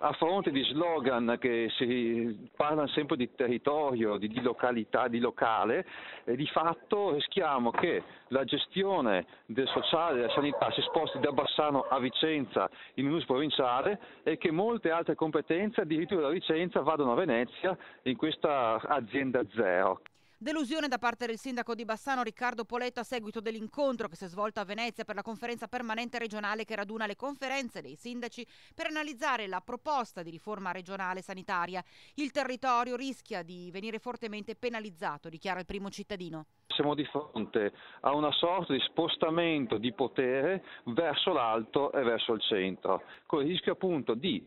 A fronte di slogan che si parlano sempre di territorio, di località, di locale, di fatto rischiamo che la gestione del sociale e della sanità si sposti da Bassano a Vicenza in un uso provinciale e che molte altre competenze addirittura da Vicenza vadano a Venezia in questa azienda zero. Delusione da parte del sindaco di Bassano Riccardo Poletto a seguito dell'incontro che si è svolto a Venezia per la conferenza permanente regionale che raduna le conferenze dei sindaci per analizzare la proposta di riforma regionale sanitaria. Il territorio rischia di venire fortemente penalizzato, dichiara il primo cittadino. Siamo di fronte a una sorta di spostamento di potere verso l'alto e verso il centro, con il rischio appunto di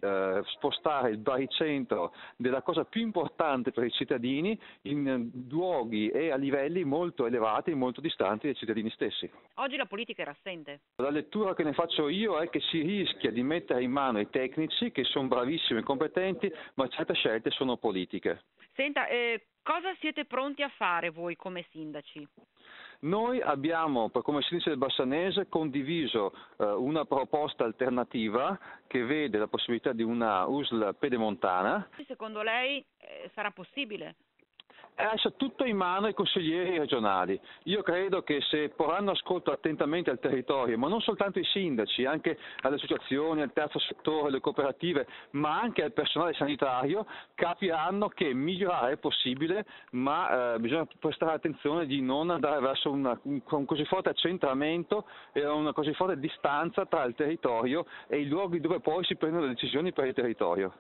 spostare il baricentro della cosa più importante per i cittadini in luoghi e a livelli molto elevati, molto distanti dai cittadini stessi. Oggi la politica era assente. La lettura che ne faccio io è che si rischia di mettere in mano i tecnici, che sono bravissimi e competenti, ma certe scelte sono politiche. Senta, cosa siete pronti a fare voi come sindaci? Noi abbiamo, come sindaci del Bassanese, condiviso una proposta alternativa che vede la possibilità di una USL pedemontana. Secondo lei sarà possibile? Lascia tutto in mano ai consiglieri regionali. Io credo che se porranno ascolto attentamente al territorio, ma non soltanto i sindaci, anche alle associazioni, al terzo settore, alle cooperative, ma anche al personale sanitario, capiranno che migliorare è possibile, ma bisogna prestare attenzione di non andare verso un così forte accentramento e una così forte distanza tra il territorio e i luoghi dove poi si prendono le decisioni per il territorio.